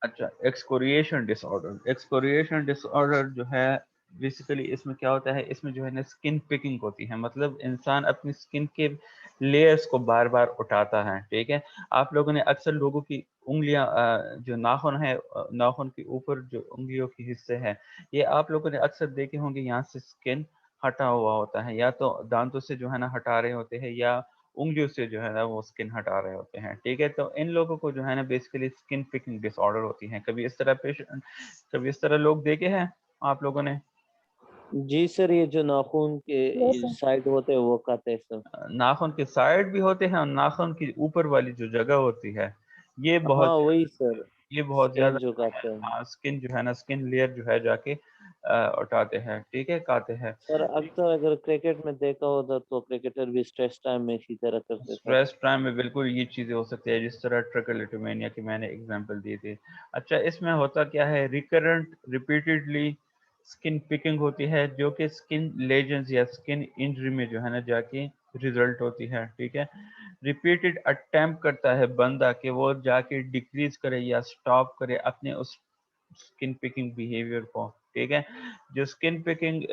اچھا، ایکسکوریشن ڈس آرڈر، ایکسکوریشن ڈس آرڈر جو ہے بیسیکلی اس میں کیا ہوتا ہے، اس میں جو ہے نا اسکن پکنگ ہوتی ہے، مطلب انسان اپنی اسکن کے لیئرس کو بار بار اٹھاتا ہے، ٹھیک ہے. آپ لوگوں نے اکثر لوگوں کی انگلیاں جو ناخن ہے، ناخن کے اوپر جو انگلیوں کے حصے ہیں، یہ آپ لوگوں نے اکثر دیکھے ہوں گے یہاں سے اسکن ہٹا ہوا ہوتا ہے، یا تو دانتوں سے جو ہے نا ہٹا رہے ہوتے ہیں، یا انگلیوں سے جو ہے نا وہ اسکن ہٹا رہے ہوتے ہیں، ٹھیک ہے. تو ان لوگوں کو جو ہے نا بیسیکلی اسکن پکنگ ڈس آرڈر ہوتی ہیں. کبھی اس طرح کبھی اس طرح لوگ دیکھے ہیں آپ لوگوں نے؟ جی سر، یہ جو ناخون کے Yes, sir. سائڈ ہوتے ہیں وہ کہتے ہیں سر. ناخن کے سائڈ بھی ہوتے ہیں، اور ناخن کی اوپر والی جو جگہ ہوتی ہے، یہ بہت ہاں وہی سر، یہ بہت اسکن زیادہ جو کہتے ہیں. اسکن جو ہے نا اسکن لیئر جو ہے جا کے اٹھاتے ہیں، ٹھیک ہے، کاتے ہیں. سر اکثر اگر کرکٹ میں دیکھا ہوتا تو کرکٹر بھی اسٹریس ٹائم میں اسی طرح کرتے تھے. اسٹریس ٹائم میں بالکل یہ چیزیں ہو سکتی ہے، جس طرح ٹرکلٹومینیا کی میں نے اگزامپل دی تھی. اچھا، اس میں ہوتا کیا ہے، ریکرنٹ ریپیٹڈلی اسکن پکنگ ہوتی ہے، جو کہ اسکن لیجنز یا اسکن انجری میں جو ہے نا جا کے ریزلٹ ہوتی ہے، ٹھیک ہے. ریپیٹڈ اٹیمپٹ کرتا ہے بندہ کہ وہ جا کے ڈیکریز کرے یا سٹاپ کرے اپنے اس اسکن پکنگ بیہیویئر کو، ٹھیک ہے. جو اسکن پکنگ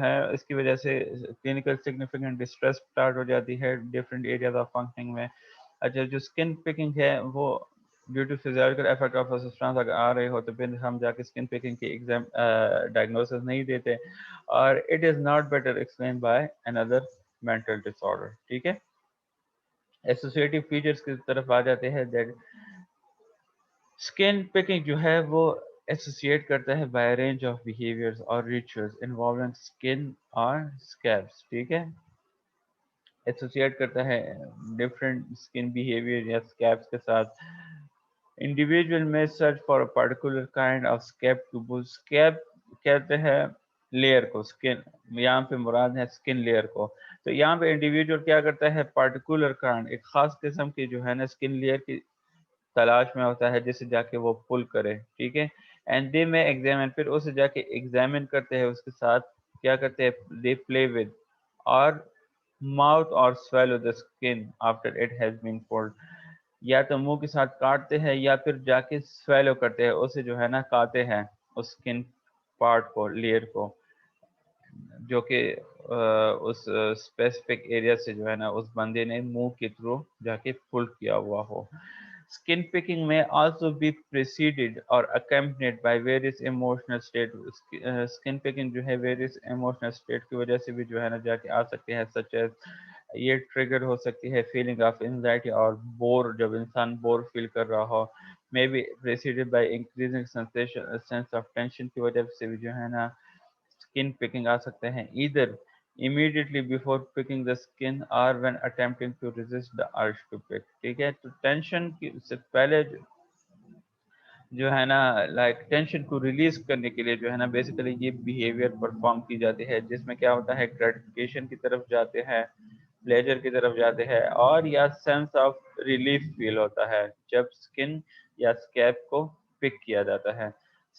ہے، اس کی وجہ سے کلینکل سگنیفیکنٹ ڈسٹریس اسٹارٹ ہو جاتی ہے ڈفرینٹ ایریاز آف فنکشننگ میں. اچھا، جو اسکن پکنگ ہے وہ due to physiological effect of substance اگر آ رہے ہو تو پھر ہم جا کے اسکن پکنگ کی ایگزام ڈائگنوسس نہیں دیتے، اور it is not better explain by another mental disorder, ٹھیک ہے. ایسوسیٹیو فیچرز کی طرف آ جاتے ہیں. دیٹ اسکن پکنگ جو ہے وہ ایسوسیٹ کرتا ہے بائی رینج آف بیہیویئرز اور ریچولز انوالونگ اسکن اور اسکیبس، ٹھیک ہے. ایسوسیٹ کرتا ہے ڈفرینٹ اسکن بیہیویئر یا اسکیبس کے ساتھ. انڈیویجول میں search for particular kind of scab to boost. Scab کہتے ہیں لیئر کو، اسکن یہاں پہ مراد ہے اسکن لیئر کو. تو یہاں پہ انڈیویجول کیا کرتا ہے، پرٹیکولر کائنڈ، ایک خاص قسم کی جو ہے نا اسکن لیئر کی تلاش میں ہوتا ہے جسے جا کے وہ پل کرے، ٹھیک ہے. اینڈ دے میں ایگزامن، پھر اسے جا کے ایگزامن کرتے ہیں، اس کے ساتھ کیا کرتے ہیں، دے پلے ود اور ماؤتھ اور swallow the skin after it has been fold. یا تو منہ کے ساتھ کاٹتے ہیں یا پھر جا کے سویلو کرتے ہیں، اسے جو ہے نا کاتے ہیں اس اسکن پارٹ کو، لیئر کو، جو کہ اس اسپیسیفک ایریا سے جو ہے نا اس بندے نے منہ کے تھرو جا کے پل کیا ہوا ہو. اسکن پکنگ میں آلسو بی preceded اور accompanied by various emotional state. Skin picking جو ہے ویریس ایموشنل اسٹیٹ کی وجہ سے بھی جو ہے نا جا کے آ سکتے ہیں، سچ ایز یہ ٹریگر ہو سکتی ہے فیلنگ آف انزائٹی اور بور، جب انسان بور فیل کر رہا ہو. May be preceded by increasing sensation sense of tension کی وجہ سے بھی جو ہے نا اسکن پکنگ آ سکتے ہیں. either immediately before picking the skin or when attempting to resist the urge to pick، ٹھیک ہے. تو ٹینشن سے پہلے جو ہے نا لائک ٹینشن کو ریلیز کرنے کے لیے جو ہے نا بیسیکلی یہ بیہیویئر پرفارم کی جاتی ہے، جس میں کیا ہوتا ہے، گریٹیفیکیشن کی طرف جاتے ہیں، پلیجر کی طرف جاتے ہیں، اور یا سینس آف ریلیف فیل ہوتا ہے جب اسکن یا اسکیپ کو پک کیا جاتا ہے.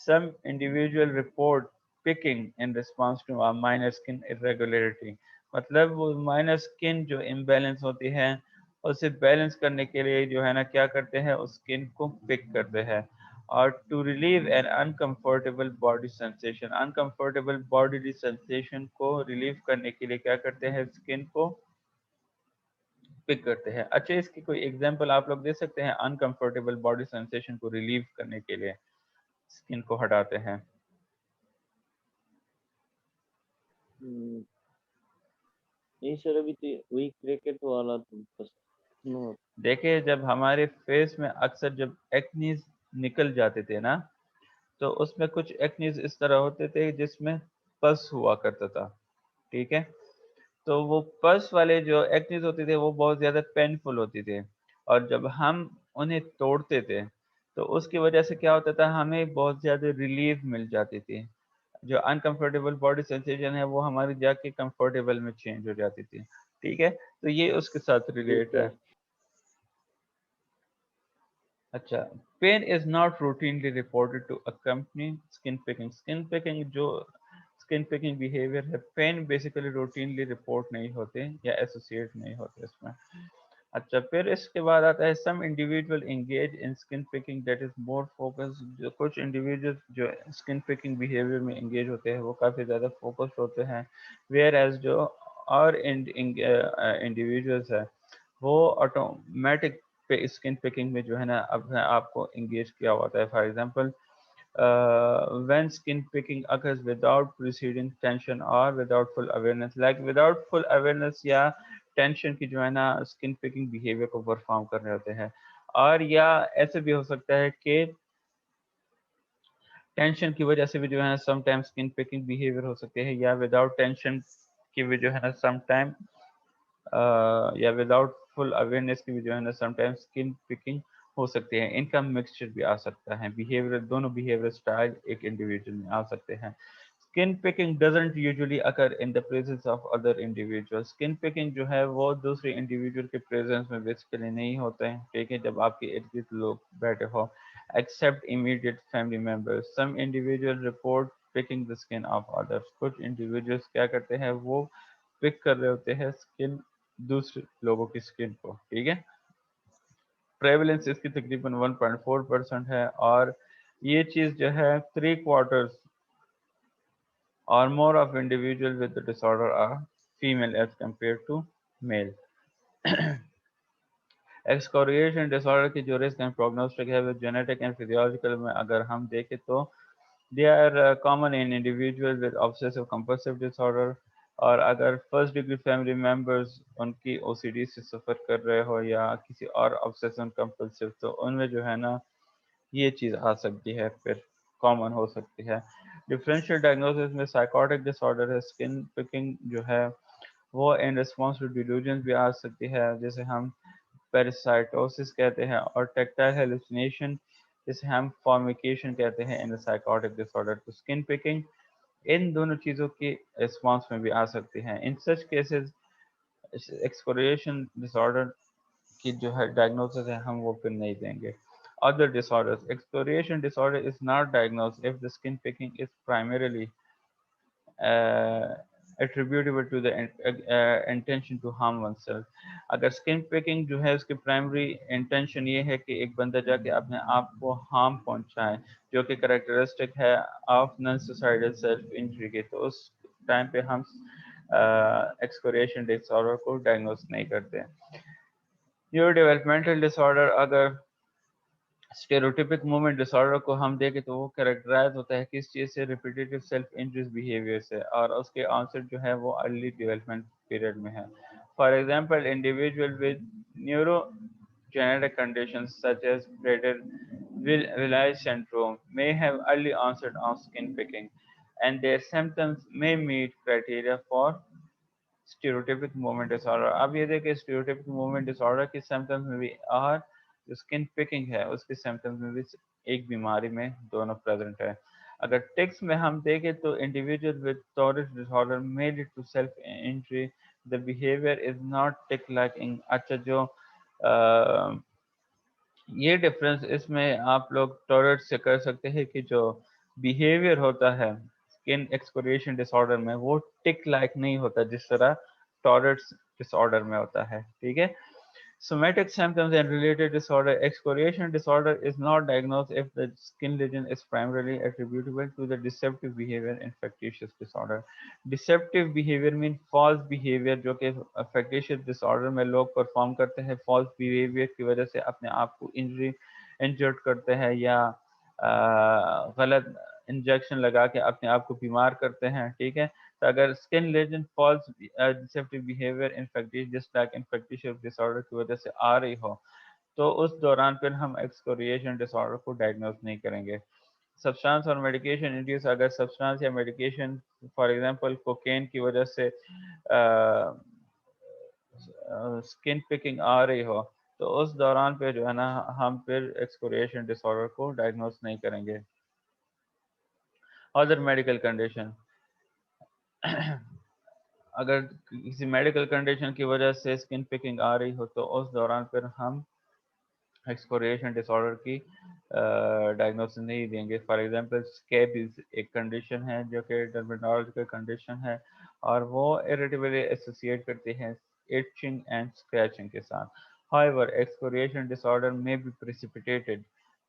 Some individual report picking in response to minor skin irregularity. مطلب وہ مائنر اسکن جو امبیلنس ہوتی ہے اسے بیلنس کرنے کے لیے جو ہے نا کیا کرتے ہیں، اس اسکن کو پک کرتے ہیں. اور to relieve an uncomfortable body sensation, uncomfortable body sensation کو ریلیو کرنے کے لیے کیا کرتے ہیں، اسکن کو پک کرتے ہیں. اچھا، اس کی کوئی ایگزامپل آپ لوگ دے سکتے ہیں انکمفرٹیبل باڈی سینسیشن کو ریلیو کرنے کے لیے اسکن کو ہٹاتے ہیں؟ نہیں سر، ابھی تو وہی کرکٹ والا تو بس نو. دیکھیں، جب ہمارے فیس میں اکثر جب ایکنیز نکل جاتے تھے نا، تو اس میں کچھ ایکنیز اس طرح ہوتے تھے جس میں پس ہوا کرتا تھا، ٹھیک ہے. تو وہ پس والے جو ایکنیز ہوتے تھے وہ بہت زیادہ پینفل ہوتی تھے، اور جب ہم انہیں توڑتے تھے تو اس کی وجہ سے کیا ہوتا تھا، ہمیں بہت زیادہ ریلیف مل جاتی تھی. جو انکمفرٹیبل باڈی سینسیشن ہے وہ ہماری جا کے کمفرٹیبل میں چینج ہو جاتی تھی، ٹھیک ہے. تو یہ اس کے ساتھ جی ریلیٹ ہے. سر. اچھا، pain is not routinely reported to accompany skin picking. Skin picking جو اسکن پکنگ بیہیویئر ہے، پین بیسیکلی روٹینلی رپورٹ نہیں ہوتے یا ایسوسیٹ نہیں ہوتے اس میں. اچھا پھر اس کے بعد آتا ہے some individual engage in skin picking that is more focus. جو کچھ انڈیویجول جو اسکن پکنگ بیہیویئر میں انگیج ہوتے ہیں وہ کافی زیادہ فوکسڈ ہوتے ہیں، ویئر ایز جو اور انڈیویجولس ہے وہ آٹومیٹک پہ اسکن پکنگ میں جو ہے نا اپنے آپ کو انگیج کیا ہوتا ہے. For example when skin picking occurs without preceding tension or without full awareness, like without full awareness یا ٹینشن کی جو ہے نا اسکن پکنگ بیہیویئر کو پرفارم کر رہے ہوتے ہیں. اور یا ایسے بھی ہو سکتا ہے کہ ٹینشن کی وجہ سے بھی جو ہے نا some time skin picking behaviour ہو سکتے ہیں، یا وداؤٹ ٹینشن کی بھی جو ہے نا سم ٹائم یا وداؤٹ فل اویئرنیس کی بھی جو ہے نا سم ٹائم اسکن پکنگ ہو سکتے ہیں. ان کا مکسچر بھی آ سکتا ہے، بیہیویئر دونوں بیہیویئر اسٹائل ایک انڈیویجول میں آ سکتے ہیں. Skin picking doesn't usually occur in the presence of other individual. Skin picking جو ہے وہ دوسرے انڈیویجول کے پریزنس میں بیسیکلی نہیں ہوتے ہیں، ٹھیک ہے، جب آپ کے ارد گرد لوگ بیٹھے ہو except immediate family members. Some individual report picking the skin of others. کچھ انڈیویجولس کیا کرتے ہیں وہ پک کر رہے ہوتے ہیں اسکن دوسرے لوگوں کی اسکن کو، ٹھیک ہے. پریویلنس اس کی تقریباً 1.4% ہے، اور یہ چیز جو ہے 3/4 or more of individuals with the disorder are female as compared to male. Excoriation disorder کی جو رسک اینڈ پروگنوسٹک ہے وہ جینیٹک اینڈ فزیولوجیکل میں اگر ہم دیکھیں تو they are common in individual with obsessive compulsive disorder. اور اگر فرسٹ ڈگری فیملی ممبرز ان کی او سی ڈی سے سفر کر رہے ہو یا کسی اور obsessive compulsive، تو ان میں جو ہے نا یہ چیز آ سکتی ہے، پھر کامن ہو سکتی ہے. ڈفرینشیل ڈائگنوسس میں سائیکوٹک ڈس آرڈر ہے، اسکن پکنگ جو ہے وہ ان ریسپانس ٹو ڈیلوژن بھی آ سکتی ہے جیسے ہم پیراسائٹوسس کہتے ہیں، اور ٹیکٹائل ہیلوسینیشن جسے ہم فارمیکیشن کہتے ہیں ان سائیکوٹک ڈس آرڈر. تو اسکن پکنگ ان دونوں چیزوں کی ریسپانس میں بھی آ سکتی ہیں. ان سچ کیسز ایکسکوریشن ڈس آرڈر کی جو ہے ڈائگنوسس ہے ہم وہ پھر نہیں دیں گے. Other disorders. Exploration disorder is not diagnosed if the skin picking is primarily uh, attributable to the intention to harm oneself. اگر اسکن پکنگ جو ہے اس کی پرائمری انٹینشن یہ ہے کہ ایک بندہ جا کے اپنے آپ کو ہارم پہنچائے، جو کہ کریکٹرسٹک ہے of non suicidal self injury کے، تو اس ٹائم پہ ہم ایکسکوریشن ڈس آرڈر کو ڈائگنوز نہیں کرتے. نیورو ڈیولپمنٹل ڈس آرڈر، اگر اسٹیریوٹیپک موومنٹ ڈس آرڈر کو ہم دیکھیں تو وہ کریکٹرائز ہوتا ہے کس چیز سے؟ ریپیٹیو سیلف انجریس بیہیویئر سے، اور اس کے آنسر جو ہے وہ ارلی ڈیولپمنٹ پیریڈ میں ہے. For example individual with neuro genetic conditions such as Prader-Willi syndrome may have early onset of skin picking, and their symptoms may meet criteria for stereotypic movement disorder. اب یہ دیکھیں stereotypic movement disorder کی symptoms میں بھی اور جو skin picking ہے اس کی سمپٹمز میں بھی ایک بیماری میں دونوں پریزنٹ ہے. اگر ٹکس میں ہم دیکھیں تو individual with Tourette disorder may lead to self injury. The behavior is not tick like. اچھا جو یہ ڈفرینس اس میں آپ لوگ ٹورٹ سے کر سکتے ہیں کہ جو بیہیویئر ہوتا ہے اسکن ایکسکوریشن ڈس آرڈر میں وہ ٹک لائک نہیں ہوتا جس طرح ٹورٹس ڈس آرڈر میں ہوتا ہے، ٹھیک ہے. Somatic symptoms and related disorder. Excoriation disorder is not diagnosed if the skin lesion is primarily attributable to the deceptive behavior in factitious disorder. Deceptive behavior means false behavior جو کہ factitious disorder میں لوگ perform کرتے ہیں، false behavior کی وجہ سے اپنے آپ کو انجرڈ کرتے ہیں یا غلط انجیکشن لگا کے اپنے آپ کو بیمار کرتے ہیں، ٹھیک ہے. تو اگر skin lesion false deceptive behaviour just like infectious disorder کی وجہ سے آ رہی ہو تو اس دوران پھر ہم ایکسکوریشن ڈس آرڈر کو ڈائگنوز نہیں کریں گے. سبسٹانس اور میڈیکیشن انڈیوس، اگر سبسٹانس یا میڈیکیشن فار ایگزامپل کوکین کی وجہ سے اسکن پکنگ آ رہی ہو تو اس دوران پہ جو ہے نا ہم پھر ایکسکوریشن ڈس آرڈر کو ڈائگنوز نہیں کریں گے. ادر میڈیکل کنڈیشن، اگر کسی میڈیکل کنڈیشن کی وجہ سے اسکن پکنگ آ رہی ہو تو اس دوران پھر ہم ایکسکوریشن ڈس آرڈر کی ڈائگنوسس نہیں دیں گے. فار ایگزامپل اسکیبز ایک کنڈیشن ہے جو کہ ڈرمیٹولوجیکل کنڈیشن ہے اور وہ اریٹیبلی ایسوسیٹ کرتی ہے ایچنگ اینڈ اسکریچنگ کے ساتھ. However, excoriation disorder may be precipitated.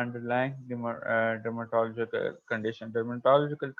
Underlying dermatological condition. Dermatological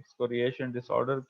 excoriation disorder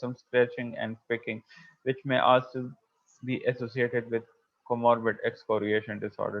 some scratching and picking which may also be associated with comorbid excoriation disorder।